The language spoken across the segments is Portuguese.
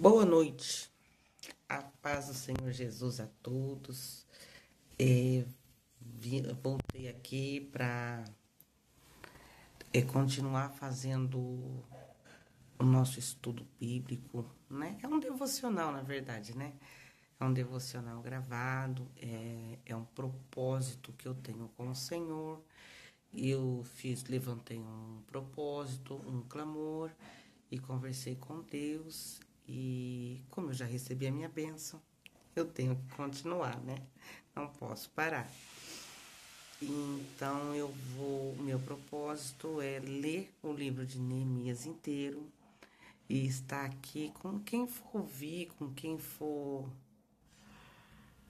Boa noite, a paz do Senhor Jesus a todos. Voltei aqui para continuar fazendo o nosso estudo bíblico, né? É um devocional, na verdade, né? É um devocional gravado, é um propósito que eu tenho com o Senhor. Levantei um propósito, um clamor e conversei com Deus. E como eu já recebi a minha bênção, eu tenho que continuar, né? Não posso parar. Então meu propósito é ler o livro de Neemias inteiro e estar aqui com quem for ouvir, com quem for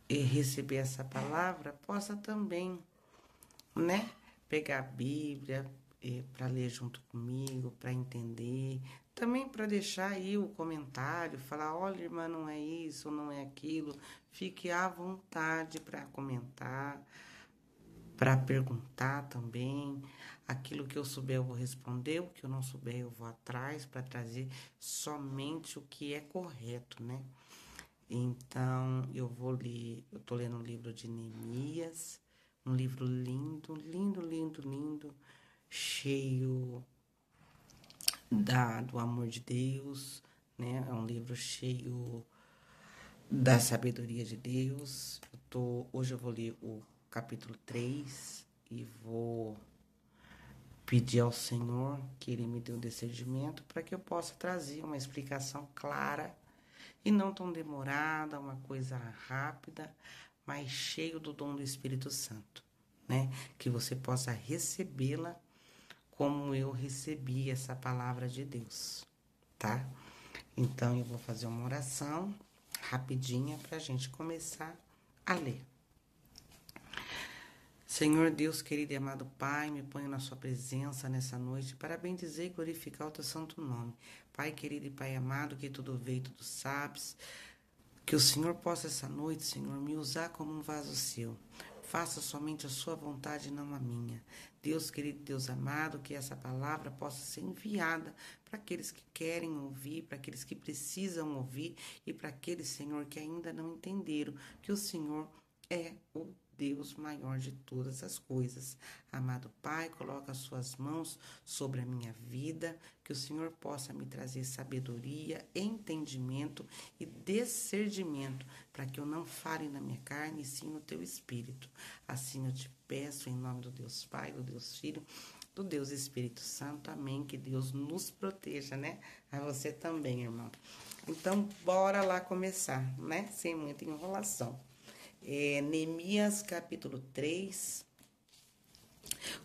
receber essa palavra, possa também, né? Pegar a Bíblia para ler junto comigo, para entender, também para deixar aí o comentário, falar, olha, irmã, não é isso, não é aquilo. Fique à vontade para comentar, para perguntar também. Aquilo que eu souber eu vou responder, o que eu não souber eu vou atrás para trazer somente o que é correto, né? Então, eu tô lendo o livro de Neemias, um livro lindo, lindo, lindo, lindo, cheio do amor de Deus, né? É um livro cheio da sabedoria de Deus. Hoje eu vou ler o capítulo 3 e vou pedir ao Senhor que Ele me dê um discernimento para que eu possa trazer uma explicação clara e não tão demorada, uma coisa rápida, mas cheio do dom do Espírito Santo, né? Que você possa recebê-la como eu recebi essa palavra de Deus, tá? Então eu vou fazer uma oração rapidinha para a gente começar a ler. Senhor Deus, querido e amado Pai, me ponho na sua presença nessa noite para bendizer e glorificar o teu santo nome. Pai querido e Pai amado, que tudo vê e tudo sabes, que o Senhor possa essa noite, Senhor, me usar como um vaso seu. Faça somente a sua vontade e não a minha. Deus querido, Deus amado, que essa palavra possa ser enviada para aqueles que querem ouvir, para aqueles que precisam ouvir e para aqueles, Senhor, que ainda não entenderam que o Senhor é o Deus maior de todas as coisas. Amado Pai, coloca as suas mãos sobre a minha vida, que o Senhor possa me trazer sabedoria, entendimento e discernimento, para que eu não fale na minha carne, e sim no teu espírito. Assim eu te peço em nome do Deus Pai, do Deus Filho, do Deus Espírito Santo. Amém. Que Deus nos proteja, né? A você também, irmão. Então, bora lá começar, né? Sem muita enrolação. Neemias capítulo 3,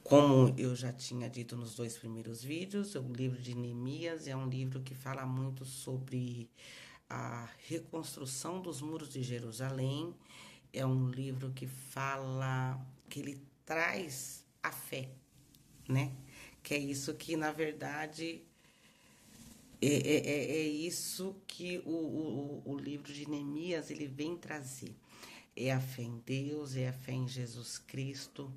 como eu já tinha dito nos 2 primeiros vídeos, o livro de Neemias é um livro que fala muito sobre a reconstrução dos muros de Jerusalém. É um livro que fala, que ele traz a fé, né? Que é isso que, na verdade, é isso que o livro de Neemias ele vem trazer. É a fé em Deus, é a fé em Jesus Cristo,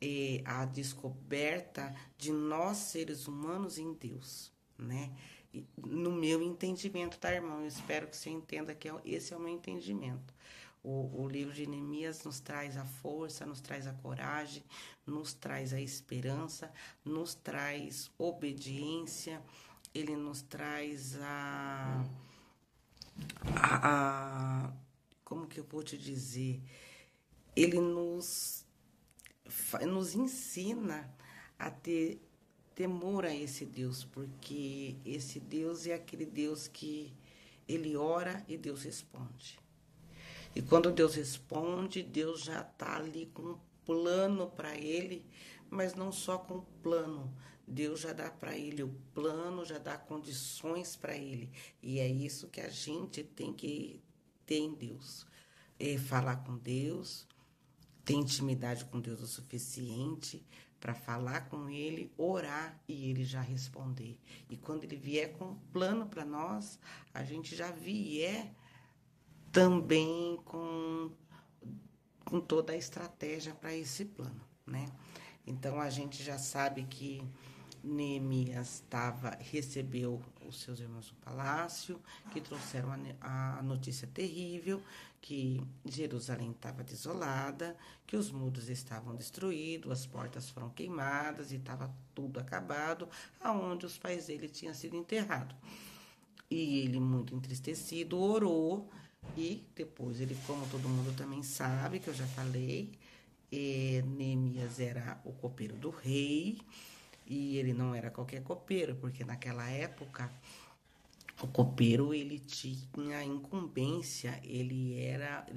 é a descoberta de nós, seres humanos, em Deus, né? E no meu entendimento, tá, irmão? Eu espero que você entenda que esse é o meu entendimento. O livro de Neemias nos traz a força, nos traz a coragem, nos traz a esperança, nos traz obediência, ele nos traz como que eu vou te dizer? Ele nos ensina a ter temor a esse Deus, porque esse Deus é aquele Deus que ele ora e Deus responde. E quando Deus responde, Deus já está ali com um plano para ele, mas não só com plano. Deus já dá para ele o plano, já dá condições para ele. E é isso que a gente tem que ter em Deus. É falar com Deus, ter intimidade com Deus o suficiente para falar com ele, orar e ele já responder. E quando ele vier com um plano para nós, a gente já vier também com toda a estratégia para esse plano, né? Então a gente já sabe que Neemias recebeu os seus irmãos do palácio, que trouxeram a notícia terrível, que Jerusalém estava desolada, que os muros estavam destruídos, as portas foram queimadas e estava tudo acabado, aonde os pais dele tinham sido enterrados. E ele, muito entristecido, orou, e depois ele, como todo mundo também sabe, que eu já falei, Neemias era o copeiro do rei, e ele não era qualquer copeiro, porque naquela época o copeiro ele tinha incumbência, ele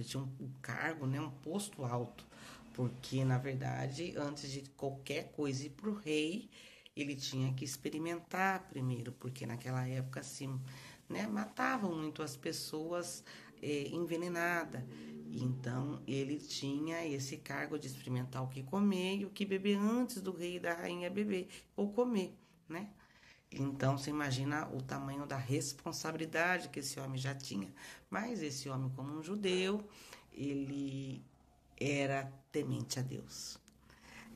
tinha um cargo, né, um posto alto, porque na verdade antes de qualquer coisa ir para o rei, ele tinha que experimentar primeiro, porque naquela época assim, né, matavam muito as pessoas envenenadas. Então ele tinha esse cargo de experimentar o que comer e o que beber antes do rei e da rainha beber ou comer, né? Então, você imagina o tamanho da responsabilidade que esse homem já tinha. Mas esse homem, como um judeu, ele era temente a Deus.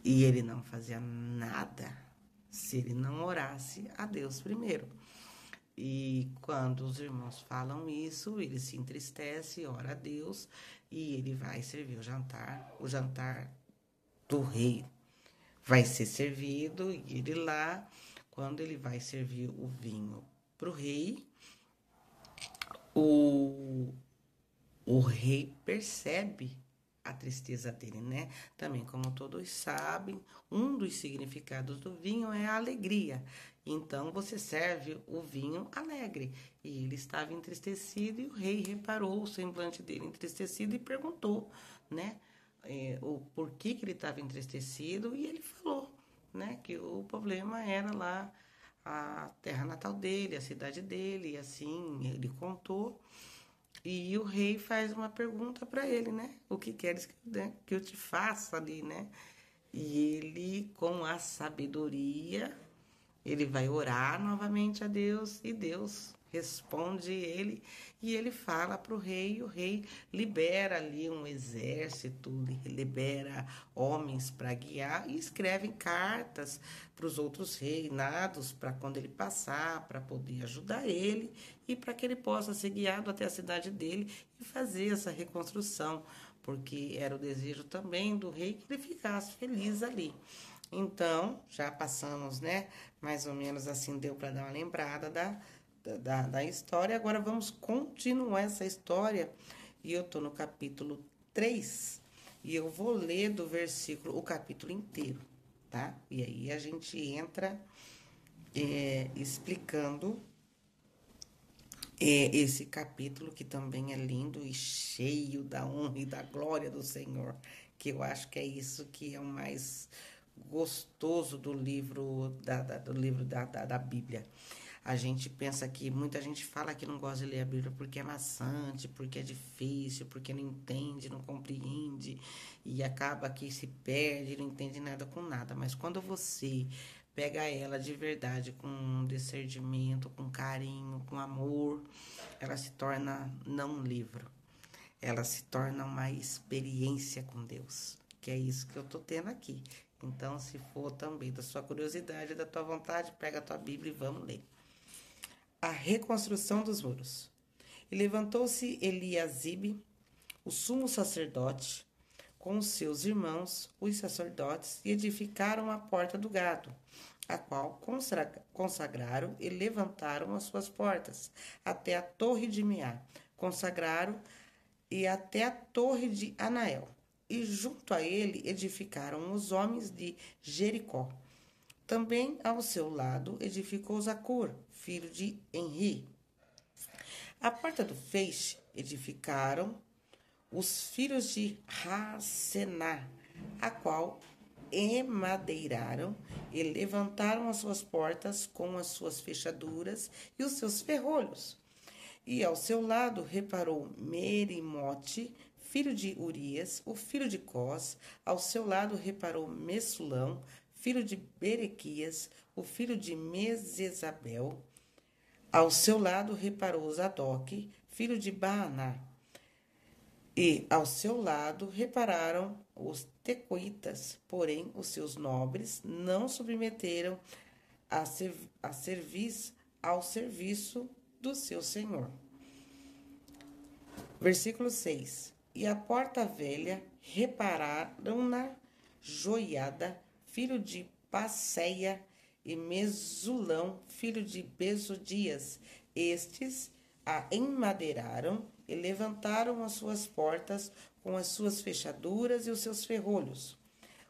E ele não fazia nada se ele não orasse a Deus primeiro. E quando os irmãos falam isso, ele se entristece, ora a Deus e ele vai servir o jantar do rei vai ser servido e ele lá, quando ele vai servir o vinho para o rei, o rei percebe a tristeza dele, né? Também, como todos sabem, um dos significados do vinho é a alegria. Então, você serve o vinho alegre. E ele estava entristecido e o rei reparou o semblante dele entristecido e perguntou, né? O porquê que ele estava entristecido e ele falou, né? Que o problema era lá a terra natal dele, a cidade dele, e assim ele contou. E o rei faz uma pergunta para ele, né? O que queres que eu te faça ali, né? E ele, com a sabedoria, ele vai orar novamente a Deus e Deus responde ele e ele fala para o rei, e o rei libera ali um exército, libera homens para guiar e escrevem cartas para os outros reinados para quando ele passar, para poder ajudar ele e para que ele possa ser guiado até a cidade dele e fazer essa reconstrução, porque era o desejo também do rei que ele ficasse feliz ali. Então, já passamos, né? Mais ou menos assim, deu para dar uma lembrada da história. Agora vamos continuar essa história. E eu tô no capítulo 3. E eu vou ler do versículo, o capítulo inteiro, tá? E aí a gente entra explicando esse capítulo, que também é lindo e cheio da honra e da glória do Senhor. Que eu acho que é isso que é o mais gostoso do livro da Bíblia. A gente pensa que muita gente fala que não gosta de ler a Bíblia porque é maçante, porque é difícil, porque não entende, não compreende e acaba que se perde, não entende nada com nada. Mas quando você pega ela de verdade, com discernimento, com carinho, com amor, ela se torna não um livro, ela se torna uma experiência com Deus, que é isso que eu tô tendo aqui. Então, se for também da sua curiosidade, da tua vontade, pega a tua Bíblia e vamos ler. A reconstrução dos muros. E levantou-se Eliasibe, o sumo sacerdote, com os seus irmãos, os sacerdotes, e edificaram a porta do gado, a qual consagraram e levantaram as suas portas, até a torre de Meá, consagraram e até a torre de Anael. E junto a ele edificaram os homens de Jericó. Também ao seu lado edificou Zacur, filho de Enri. A porta do feixe edificaram os filhos de Racená, a qual emadeiraram e levantaram as suas portas com as suas fechaduras e os seus ferrolhos. E ao seu lado reparou Merimote, filho de Urias, o filho de Cós. Ao seu lado reparou Messulão, filho de Berequias, o filho de Mesesabel. Ao seu lado reparou Zadok, filho de Baaná. E ao seu lado repararam os tecoitas, porém os seus nobres não submeteram a cerviz ao serviço do seu senhor. Versículo 6. E a porta velha repararam-na Joiada, filho de Passeia, e Mesulão, filho de Besodias. Estes a enmadeiraram e levantaram as suas portas com as suas fechaduras e os seus ferrolhos.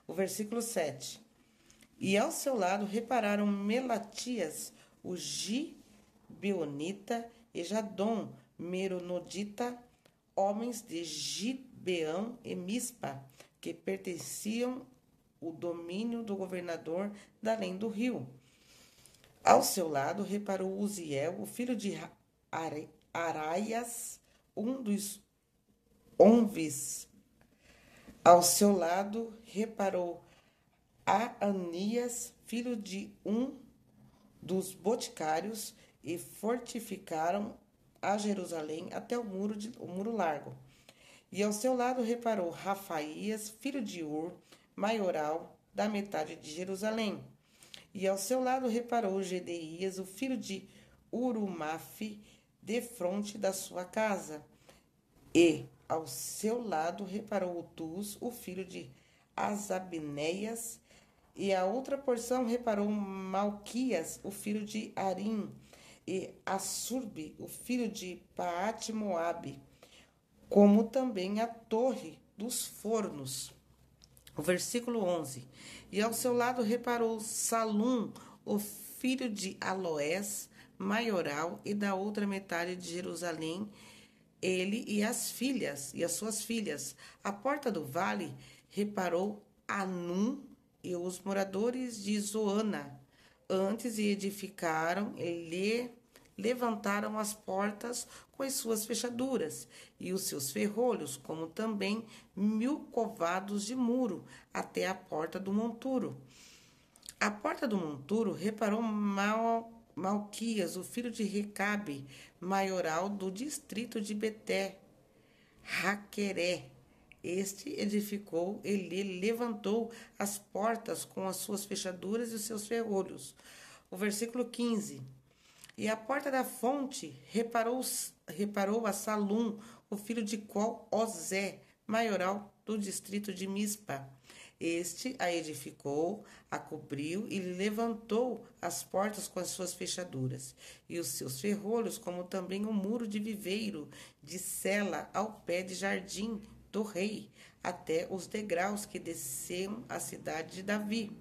O versículo 7. E ao seu lado repararam Melatias, o Gibeonita, e Jadom, Meronodita, homens de Gibeão e Mispa, que pertenciam ao domínio do governador da além do rio. Ao seu lado reparou Uziel, o filho de Araias, um dos Onvis. Ao seu lado reparou Anias, filho de um dos boticários, e fortificaram a Jerusalém até o muro largo. E ao seu lado reparou Rafaías, filho de Ur, maioral da metade de Jerusalém. E ao seu lado reparou Gedeías, o filho de Urumafe, defronte da sua casa. E ao seu lado reparou Utuz, o filho de Asabneias, e a outra porção reparou Malquias, o filho de Arim, e Assurbe, o filho de Paate-Moabe, como também a torre dos fornos. O versículo 11. E ao seu lado reparou Salum, o filho de Aloés, maioral, e da outra metade de Jerusalém, ele e as suas filhas. À porta do vale reparou Anum e os moradores de Zoana. Antes edificaram e levantaram as portas com as suas fechaduras e os seus ferrolhos, como também 1000 covados de muro até a porta do monturo. À porta do monturo reparou Malquias, o filho de Recabe, maioral do distrito de Beté, Raqueré. Este edificou e levantou as portas com as suas fechaduras e os seus ferrolhos. O versículo 15. E à porta da fonte reparou a Salum, o filho de Osé, maioral do distrito de Mispa. Este a edificou, a cobriu e levantou as portas com as suas fechaduras e os seus ferrolhos, como também o muro de viveiro de Sela ao pé de jardim do rei, até os degraus que desciam à cidade de Davi.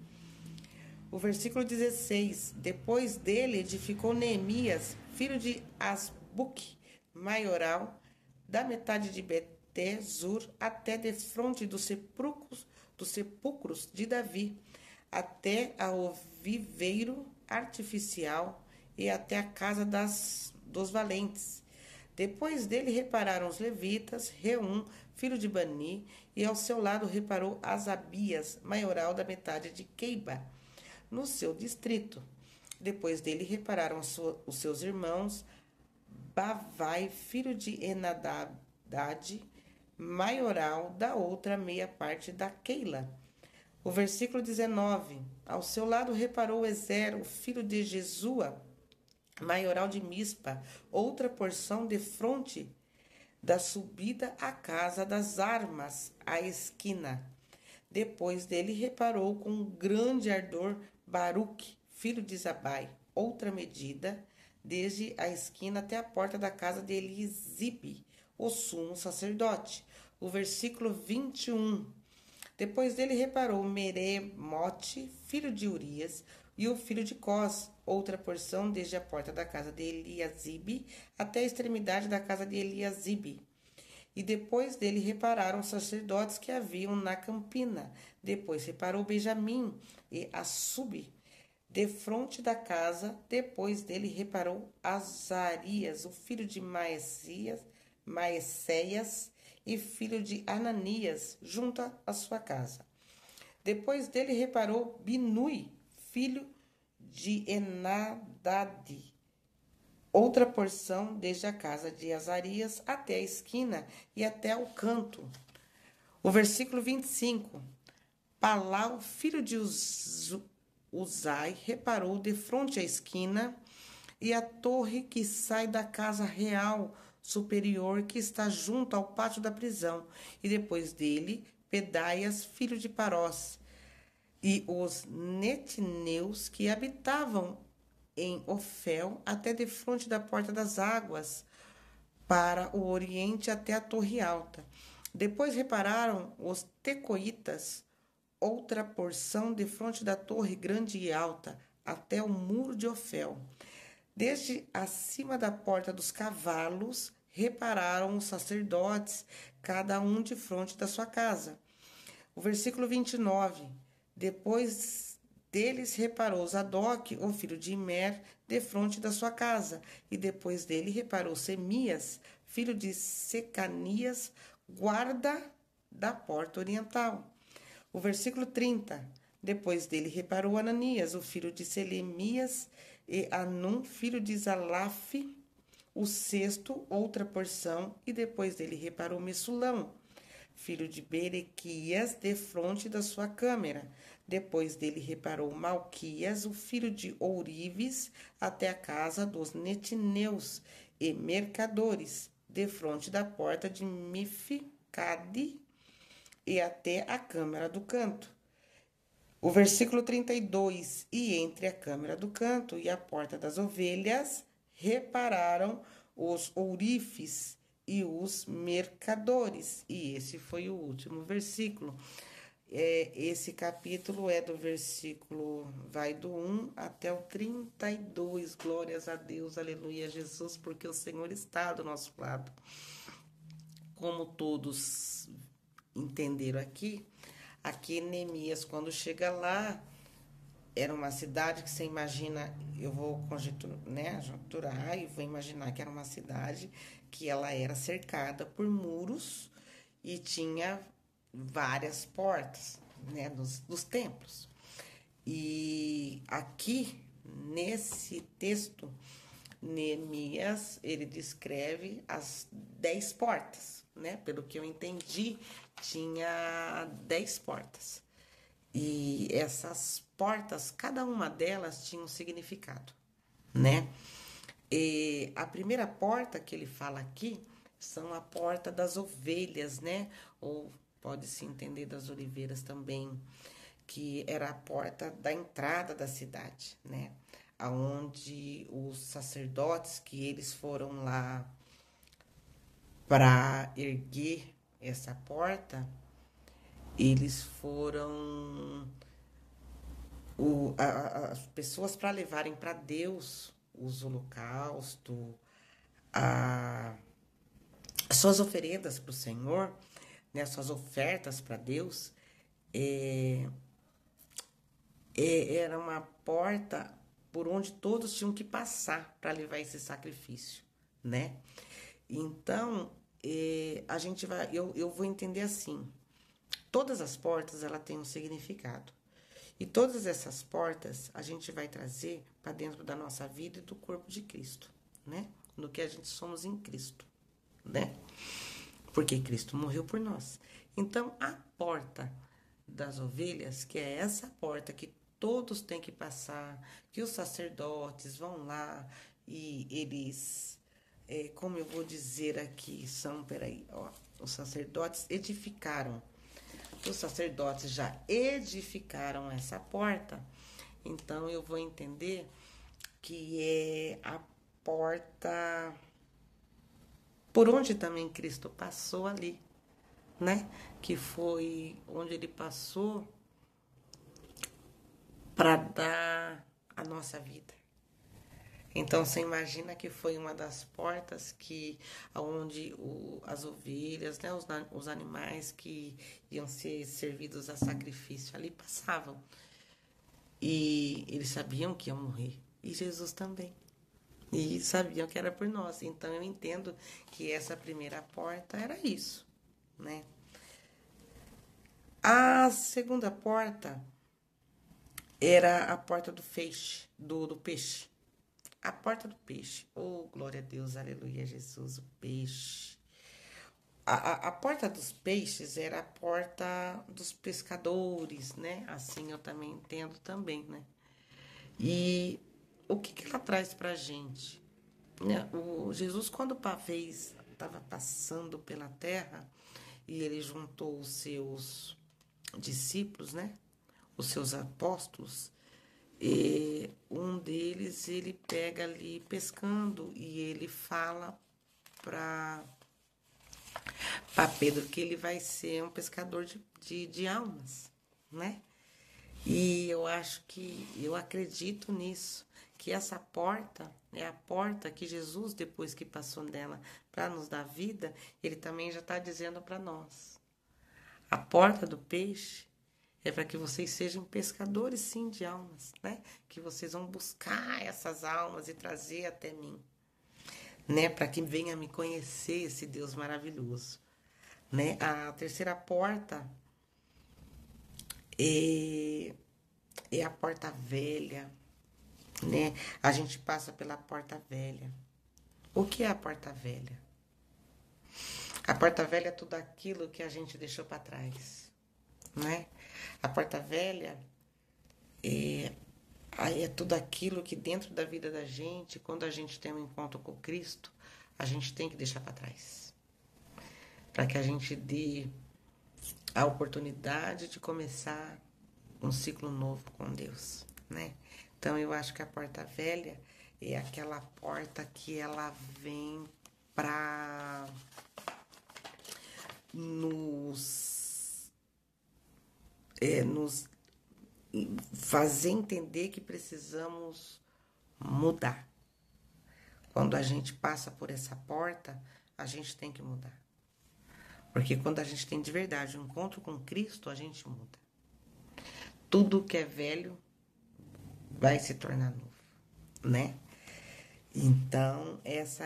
O versículo 16. Depois dele edificou Neemias, filho de Asbuque, maioral da metade de Beté-Zur, até defronte dos sepulcros de Davi, até ao viveiro artificial e até a casa dos valentes. Depois dele repararam os levitas, Reum, filho de Bani, e ao seu lado reparou Asabias, maioral da metade de Queiba, no seu distrito. Depois dele repararam os seus irmãos, Bavai, filho de Enadad, maioral da outra meia parte da Keila. O versículo 19. Ao seu lado reparou Ezer, o filho de Jesua, maioral de Mispa, outra porção defronte da subida à casa das armas, à esquina. Depois dele reparou com grande ardor Baruque, filho de Zabai, outra medida, desde a esquina até a porta da casa de Elizibe, o sumo sacerdote. O versículo 21. Depois dele reparou Meremote, filho de Urias, e o filho de Cós, outra porção desde a porta da casa de Eliasibe até a extremidade da casa de Eliasibe. E depois dele repararam os sacerdotes que haviam na campina. Depois reparou Benjamim e Assube, defronte da casa. Depois dele reparou Azarias, o filho de Maecéias, e filho de Ananias, junto à sua casa. Depois dele reparou Binui, filho de Enadade, outra porção desde a casa de Azarias até a esquina e até o canto. O versículo 25. Palau, filho de Uzai, reparou defronte à esquina e a torre que sai da casa real superior que está junto ao pátio da prisão, e depois dele Pedaias, filho de Parós, e os netineus que habitavam em Ofel até defronte da porta das águas, para o oriente até a torre alta. Depois repararam os tecoitas, outra porção defronte da torre grande e alta, até o muro de Ofel. Desde acima da porta dos cavalos, repararam os sacerdotes, cada um de frente da sua casa. O versículo 29. Depois deles reparou Zadok, o filho de Imer, defronte da sua casa. E depois dele reparou Semias, filho de Secanias, guarda da porta oriental. O versículo 30. Depois dele reparou Ananias, o filho de Selemias, e Anum, filho de Zalaf, o sexto, outra porção, e depois dele reparou Messulão, filho de Berequias, defronte da sua câmara. Depois dele reparou Malquias, o filho de Ourives, até a casa dos netineus e mercadores, defronte da porta de Mificade e até a câmara do canto. O versículo 32, e entre a câmara do canto e a porta das ovelhas, repararam os ourifes e os mercadores. E esse foi o último versículo. Esse capítulo é do versículo, vai do 1 até o 32. Glórias a Deus, aleluia, Jesus, porque o Senhor está do nosso lado. Como todos entenderam aqui Neemias, quando chega lá, era uma cidade que você imagina, eu vou conjecturar e vou imaginar que era uma cidade que ela era cercada por muros e tinha várias portas, né, dos templos. E aqui, nesse texto, Neemias, ele descreve as 10 portas, né? Pelo que eu entendi, tinha 10 portas. E essas portas, cada uma delas tinha um significado, né? E a primeira porta que ele fala aqui são a porta das ovelhas, né? Ou pode-se entender das oliveiras também, que era a porta da entrada da cidade, né? Aonde os sacerdotes que eles foram lá para erguer essa porta, eles foram as pessoas para levarem para Deus os holocaustos, as suas oferendas para o Senhor, né, as suas ofertas para Deus, era uma porta por onde todos tinham que passar para levar esse sacrifício, né? Então, a gente vai, eu vou entender assim, todas as portas, ela tem um significado. E todas essas portas a gente vai trazer para dentro da nossa vida e do corpo de Cristo, né? No que a gente somos em Cristo, né? Porque Cristo morreu por nós. Então, a porta das ovelhas, que é essa porta que todos têm que passar, que os sacerdotes vão lá e eles, como eu vou dizer aqui, os sacerdotes edificaram. Os sacerdotes já edificaram essa porta, então eu vou entender que é a porta por onde também Cristo passou ali, né? Que foi onde ele passou para dar a nossa vida. Então você imagina que foi uma das portas que onde as ovelhas, né, os animais que iam ser servidos a sacrifício ali passavam. E eles sabiam que iam morrer. E Jesus também. E sabiam que era por nós. Então eu entendo que essa primeira porta era isso, né? A segunda porta era a porta do feixe, do peixe. A porta do peixe. Oh, glória a Deus, aleluia, Jesus, o peixe. A porta dos peixes era a porta dos pescadores, né? Assim eu também entendo também, né? E o que ela traz para a gente? Né? O Jesus, quando uma vez estava passando pela terra e ele juntou os seus discípulos, né? Os seus apóstolos, e um deles ele pega ali pescando e ele fala para Pedro que ele vai ser um pescador de almas, né? E eu acredito nisso, que essa porta é a porta que Jesus, depois que passou nela para nos dar vida, ele também já está dizendo para nós. A porta do peixe é para que vocês sejam pescadores, sim, de almas, né? Que vocês vão buscar essas almas e trazer até mim, né? Para que venha me conhecer esse Deus maravilhoso, né? A terceira porta é a porta velha, né? A gente passa pela porta velha. O que é a porta velha? A porta velha é tudo aquilo que a gente deixou para trás, né? A porta velha é tudo aquilo que dentro da vida da gente, quando a gente tem um encontro com Cristo, a gente tem que deixar para trás. Para que a gente dê a oportunidade de começar um ciclo novo com Deus, né? Então eu acho que a porta velha é aquela porta que ela vem para nos fazer entender que precisamos mudar. Quando a gente passa por essa porta, a gente tem que mudar. Porque quando a gente tem de verdade um encontro com Cristo, a gente muda. Tudo que é velho vai se tornar novo, né? Então, esse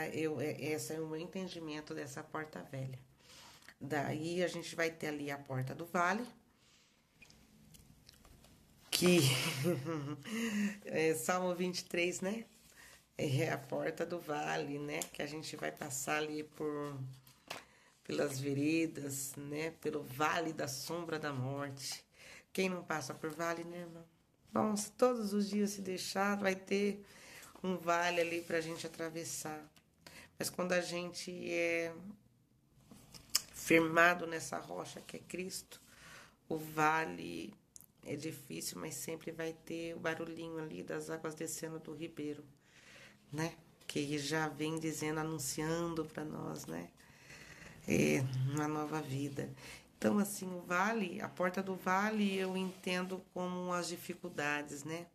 é o meu entendimento dessa porta velha. Daí a gente vai ter ali a porta do vale, que é Salmo 23, né? É a porta do vale, né? Que a gente vai passar ali pelas veredas, né? Pelo vale da sombra da morte. Quem não passa por vale, né, irmão? Bom, se todos os dias se deixar, vai ter um vale ali pra gente atravessar. Mas quando a gente é firmado nessa rocha que é Cristo, o vale é difícil, mas sempre vai ter o barulhinho ali das águas descendo do ribeiro, né? Que já vem dizendo, anunciando para nós, né? Uma nova vida. Então, assim, o vale, a porta do vale, eu entendo como as dificuldades, né?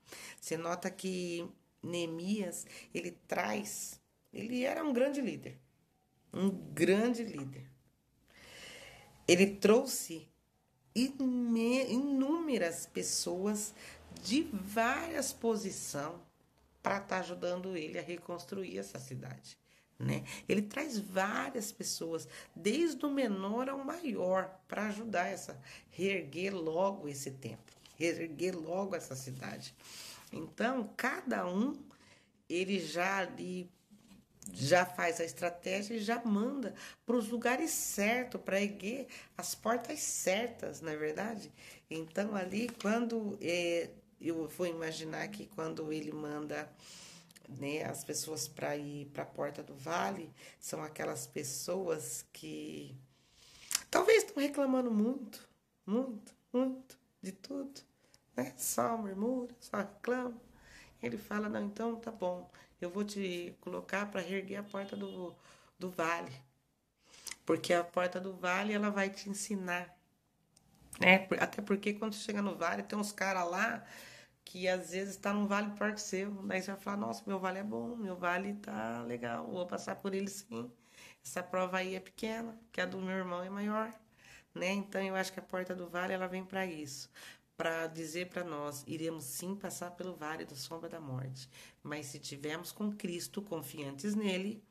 Você nota que Neemias, ele era um grande líder, um grande líder. Ele trouxe inúmeras pessoas de várias posições para estar ajudando ele a reconstruir essa cidade, né? Ele traz várias pessoas, desde o menor ao maior, para ajudar reerguer logo esse templo, reerguer logo essa cidade. Então, cada um, ele já faz a estratégia e já manda para os lugares certos, para erguer as portas certas, não é verdade? Então, ali, quando eu vou imaginar que quando ele manda, né, as pessoas para ir para a porta do vale, são aquelas pessoas que talvez estão reclamando muito, muito, muito de tudo, né? Só murmura, só reclama. Ele fala, não, então tá bom, eu vou te colocar para reerguer a porta do vale. Porque a porta do vale, ela vai te ensinar, né? Até porque quando você chega no vale, tem uns caras lá que às vezes tá num vale pior que o seu. Daí você vai falar, nossa, meu vale é bom, meu vale tá legal, vou passar por ele sim. Essa prova aí é pequena, que a do meu irmão é maior, né? Então eu acho que a porta do vale, ela vem para isso, para dizer para nós, iremos sim passar pelo vale da sombra da morte, mas se tivermos com Cristo, confiantes nele,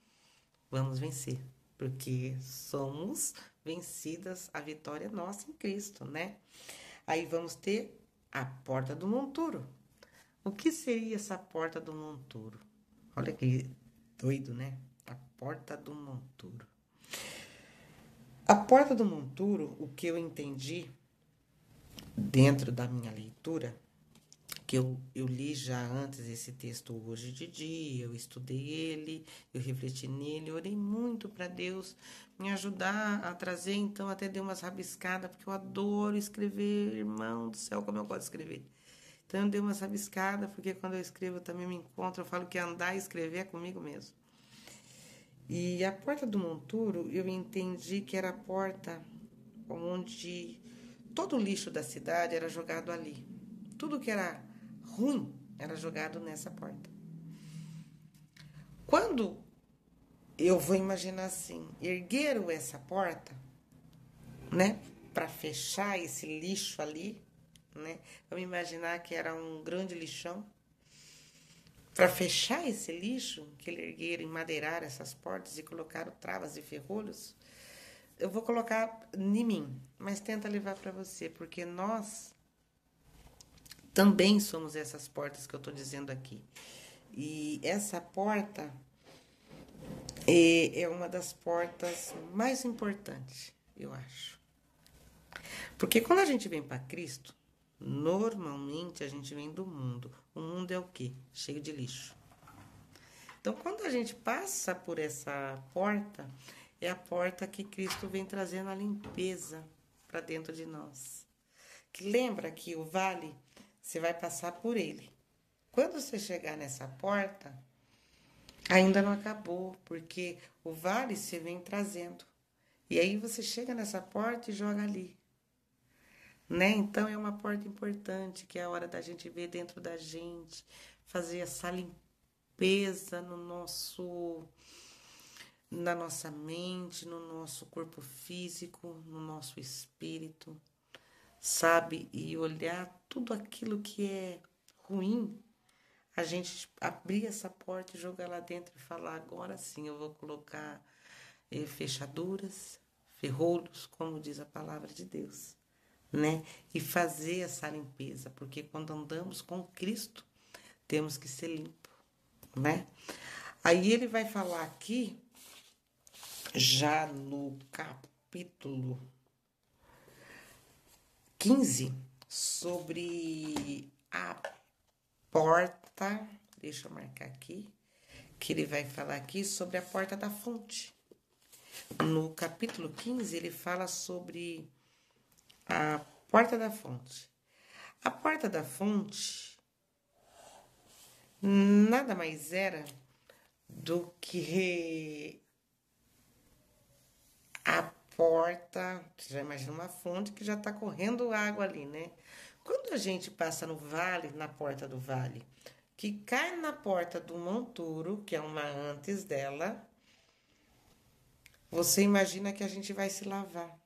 vamos vencer, porque somos vencidas, a vitória é nossa em Cristo, né? Aí vamos ter a porta do monturo. O que seria essa porta do monturo? Olha que doido, né? A porta do monturo. A porta do monturo, o que eu entendi dentro da minha leitura, que eu li já antes esse texto hoje de dia, eu estudei ele, eu refleti nele, eu orei muito para Deus me ajudar a trazer, então até dei umas rabiscadas, porque eu adoro escrever, irmão do céu, como eu gosto de escrever. Então eu dei umas rabiscadas, porque quando eu escrevo eu também me encontro, eu falo que andar e escrever é comigo mesmo. E a porta do monturo, eu entendi que era a porta onde todo o lixo da cidade era jogado ali. Tudo que era ruim era jogado nessa porta. Quando eu vou imaginar assim, ergueram essa porta, né, para fechar esse lixo ali, né? Vamos imaginar que era um grande lixão. Para fechar esse lixo, que ele ergueram, enmadeirar essas portas e colocaram travas e ferrolhos, eu vou colocar em mim, mas tenta levar para você, porque nós também somos essas portas que eu estou dizendo aqui. E essa porta é uma das portas mais importantes, eu acho. Porque quando a gente vem para Cristo, normalmente a gente vem do mundo. O mundo é o quê? Cheio de lixo. Então, quando a gente passa por essa porta, é a porta que Cristo vem trazendo a limpeza para dentro de nós. Que lembra que o vale, você vai passar por ele. Quando você chegar nessa porta, ainda não acabou, porque o vale você vem trazendo. E aí você chega nessa porta e joga ali. Né? Então é uma porta importante, que é a hora da gente ver dentro da gente, fazer essa limpeza na nossa mente, no nosso corpo físico, no nosso espírito, sabe? E olhar tudo aquilo que é ruim, a gente abrir essa porta e jogar lá dentro e falar, agora sim eu vou colocar fechaduras, ferrolhos, como diz a palavra de Deus, né? E fazer essa limpeza, porque quando andamos com Cristo, temos que ser limpo, né? Aí ele vai falar aqui, já no capítulo 15, sobre a porta, deixa eu marcar aqui, que ele vai falar aqui sobre a porta da fonte. No capítulo 15, ele fala sobre a porta da fonte. A porta da fonte nada mais era do que a porta, você já imagina uma fonte que já está correndo água ali, né? Quando a gente passa no vale, na porta do vale, que cai na porta do monturo, que é uma antes dela, você imagina que a gente vai se lavar.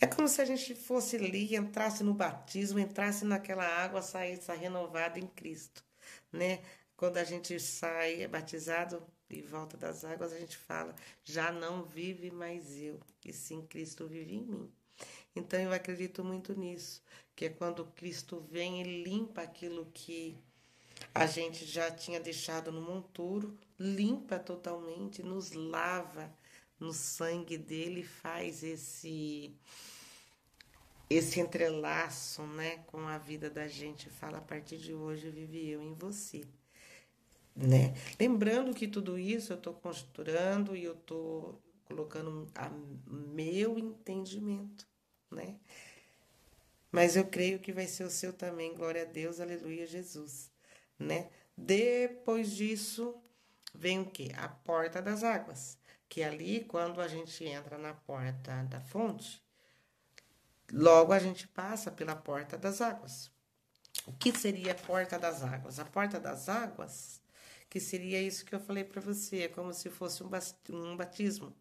É como se a gente fosse ali, entrasse no batismo, entrasse naquela água, saísse renovado em Cristo, né? Quando a gente sai, é batizado e volta das águas, a gente fala, já não vive mais eu, e sim Cristo vive em mim. Então eu acredito muito nisso, que é quando Cristo vem e limpa aquilo que a gente já tinha deixado no monturo, limpa totalmente, nos lava no sangue dele, faz esse entrelaço, né, com a vida da gente, fala a partir de hoje vive eu em você, né? Lembrando que tudo isso eu estou construindo e eu estou colocando a meu entendimento, né? Mas eu creio que vai ser o seu também, glória a Deus, aleluia, Jesus, né? Depois disso, vem o quê? A porta das águas, que ali, quando a gente entra na porta da fonte, logo a gente passa pela porta das águas. O que seria a porta das águas? A porta das águas, que seria isso que eu falei para você, é como se fosse um batismo.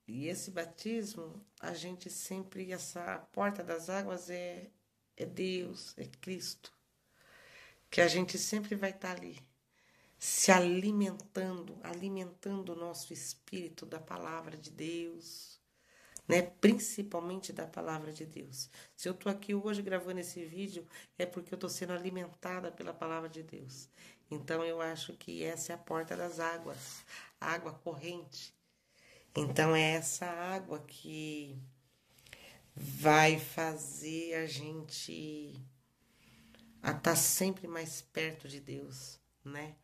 E esse batismo, a gente sempre, essa porta das águas é Deus, é Cristo, que a gente sempre vai estar ali, se alimentando o nosso espírito da palavra de Deus, né? Principalmente da palavra de Deus. Se eu estou aqui hoje gravando esse vídeo, é porque eu estou sendo alimentada pela palavra de Deus. Então eu acho que essa é a porta das águas, água corrente. Então é essa água que vai fazer a gente a estar sempre mais perto de Deus, né?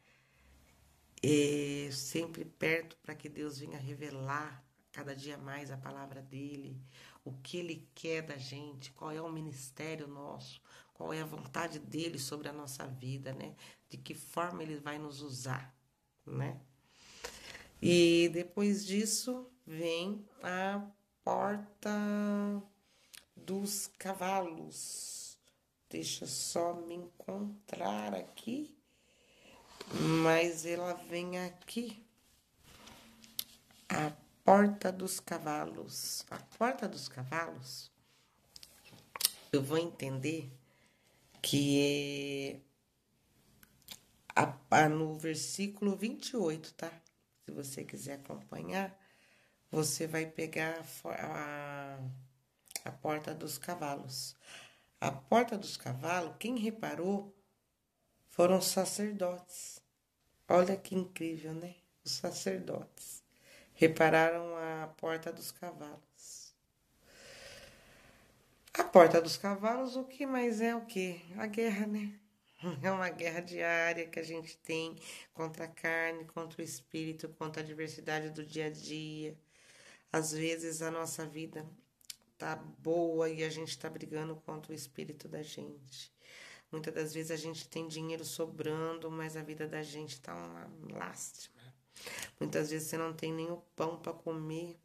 Sempre perto para que Deus venha revelar cada dia mais a palavra dele, o que ele quer da gente, qual é o ministério nosso, qual é a vontade dele sobre a nossa vida, né? De que forma ele vai nos usar, né? E depois disso vem a porta dos cavalos. Deixa eu só me encontrar aqui. Mas ela vem aqui. A porta dos cavalos. A porta dos cavalos, eu vou entender que no versículo 28, tá? Se você quiser acompanhar, você vai pegar a porta dos cavalos. A porta dos cavalos, quem reparou foram os sacerdotes. Olha que incrível, né? Os sacerdotes repararam a porta dos cavalos. A porta dos cavalos, o que mais é o quê? A guerra, né? É uma guerra diária que a gente tem contra a carne, contra o espírito, contra a adversidade do dia a dia. Às vezes a nossa vida tá boa e a gente tá brigando contra o espírito da gente. Muitas das vezes a gente tem dinheiro sobrando, mas a vida da gente tá uma lástima. Muitas vezes você não tem nem o pão para comer,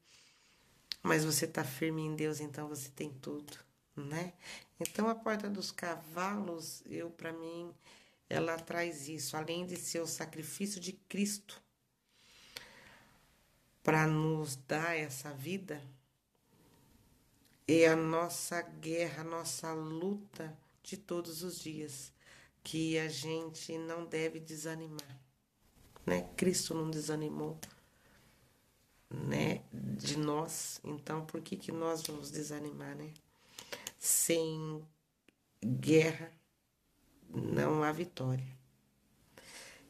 mas você tá firme em Deus, então você tem tudo, né? Então a porta dos cavalos, para mim, ela traz isso, além de ser o sacrifício de Cristo para nos dar essa vida, é a nossa guerra, a nossa luta de todos os dias, que a gente não deve desanimar, né? Cristo não desanimou, né, de nós, então por que nós vamos desanimar, né? Sem guerra não há vitória.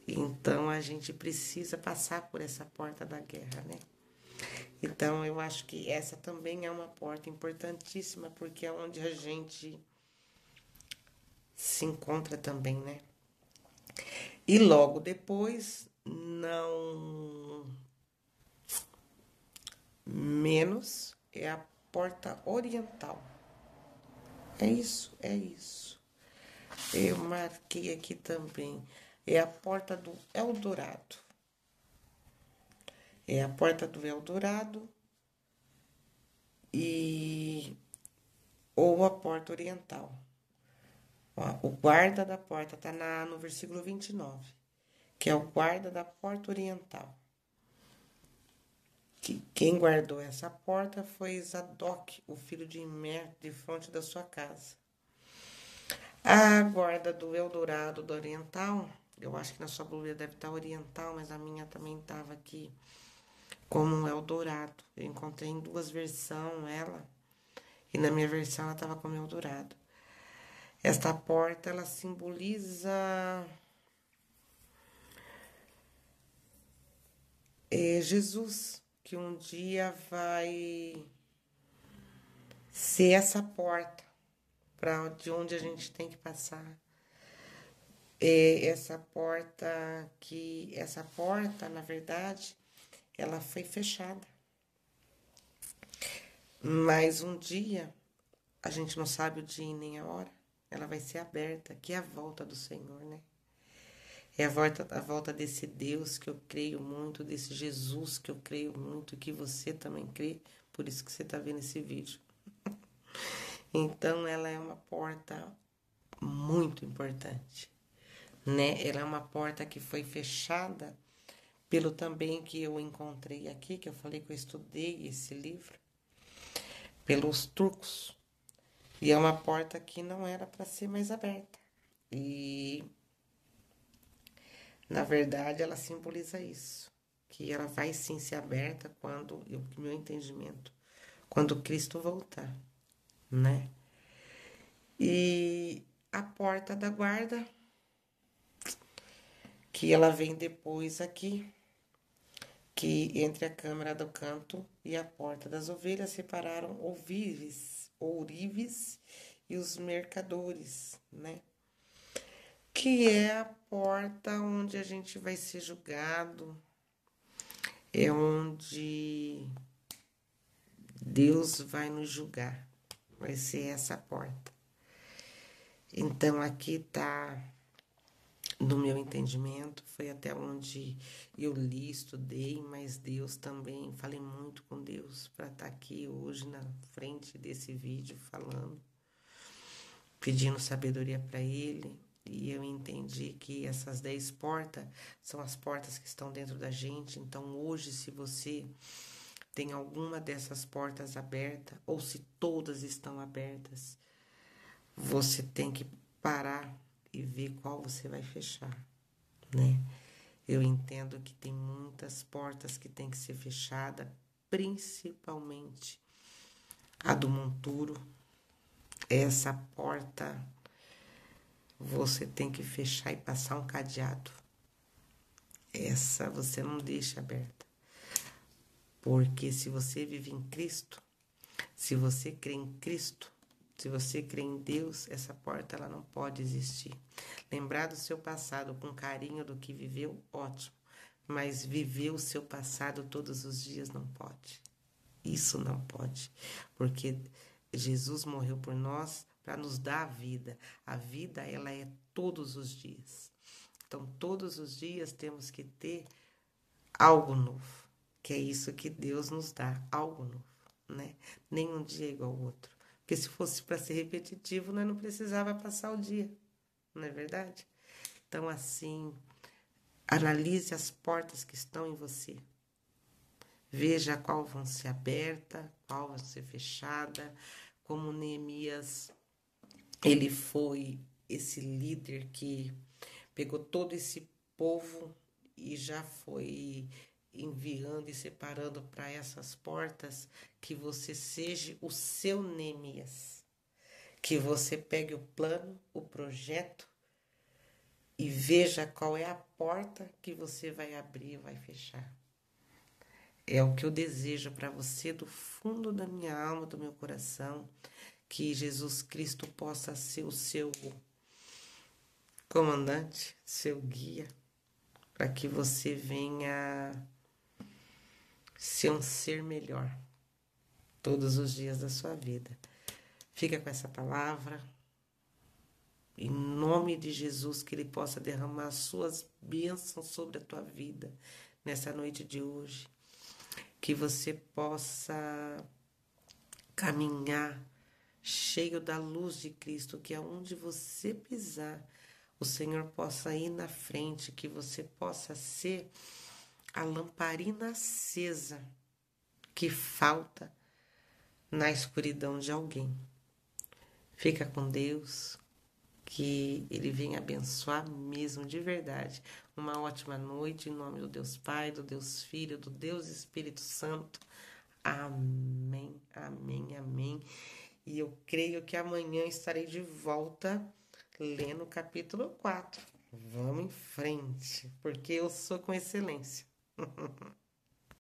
Então a gente precisa passar por essa porta da guerra, né? Então eu acho que essa também é uma porta importantíssima, porque é onde a gente se encontra também, né? E logo depois, não menos, é a porta oriental. É isso, é isso. Eu marquei aqui também. É a porta do Eldorado. É a porta do Eldorado e ou a porta oriental. Ó, o guarda da porta está no versículo 29, que é o guarda da porta oriental. Quem guardou essa porta foi Zadok, o filho de Imer, de fronte da sua casa. A guarda do Eldorado do Oriental, eu acho que na sua Bíblia deve estar oriental, mas a minha também estava aqui como um Eldorado. Eu encontrei em duas versões ela, e na minha versão ela estava como Eldorado. Esta porta, ela simboliza Jesus, que um dia vai ser essa porta para de onde a gente tem que passar. Essa porta, na verdade, ela foi fechada. Mas um dia, a gente não sabe o dia nem a hora, ela vai ser aberta, que é a volta do Senhor, né? É a volta desse Deus que eu creio muito, desse Jesus que eu creio muito, que você também crê, por isso que você está vendo esse vídeo. Então, ela é uma porta muito importante, né? Ela é uma porta que foi fechada pelo também que eu encontrei aqui, que eu falei que eu estudei esse livro, pelos turcos. E é uma porta que não era para ser mais aberta. E, na verdade, ela simboliza isso, que ela vai sim ser aberta quando, meu entendimento, quando Cristo voltar, né? E a porta da guarda, que ela vem depois aqui, que entre a câmara do canto e a porta das ovelhas separaram ovíveis ourives e os mercadores, né? Que é a porta onde a gente vai ser julgado, é onde Deus vai nos julgar, vai ser essa porta. Então aqui tá, no meu entendimento, foi até onde eu li, estudei, mas Deus também, falei muito com Deus para estar aqui hoje na frente desse vídeo falando, pedindo sabedoria para Ele. E eu entendi que essas 10 portas são as portas que estão dentro da gente. Então hoje, se você tem alguma dessas portas aberta, ou se todas estão abertas, você tem que parar e ver qual você vai fechar, né? Eu entendo que tem muitas portas que tem que ser fechada, principalmente a do monturo. Essa porta você tem que fechar e passar um cadeado. Essa você não deixa aberta. Porque se você vive em Cristo, se você crê em Cristo, se você crê em Deus, essa porta ela não pode existir. Lembrar do seu passado com carinho do que viveu, ótimo. Mas viver o seu passado todos os dias não pode. Isso não pode. Porque Jesus morreu por nós para nos dar a vida. A vida, ela é todos os dias. Então, todos os dias temos que ter algo novo. Que é isso que Deus nos dá, algo novo, né? Nenhum dia é igual ao outro. Porque se fosse para ser repetitivo, nós não precisava passar o dia, não é verdade? Então, assim, analise as portas que estão em você. Veja qual vão ser aberta, qual vai ser fechada. Como Neemias, ele foi esse líder que pegou todo esse povo e já foi enviando e separando para essas portas, que você seja o seu Neemias. Que você pegue o plano, o projeto e veja qual é a porta que você vai abrir e vai fechar. É o que eu desejo para você do fundo da minha alma, do meu coração, que Jesus Cristo possa ser o seu comandante, seu guia, para que você venha ser um ser melhor todos os dias da sua vida. Fica com essa palavra, em nome de Jesus, que Ele possa derramar suas bênçãos sobre a tua vida nessa noite de hoje. Que você possa caminhar cheio da luz de Cristo, que aonde você pisar, o Senhor possa ir na frente, que você possa ser a lamparina acesa que falta na escuridão de alguém. Fica com Deus, que Ele venha abençoar mesmo, de verdade. Uma ótima noite, em nome do Deus Pai, do Deus Filho, do Deus Espírito Santo. Amém, amém, amém. E eu creio que amanhã estarei de volta lendo o capítulo 4. Vamos em frente, porque eu sou com excelência.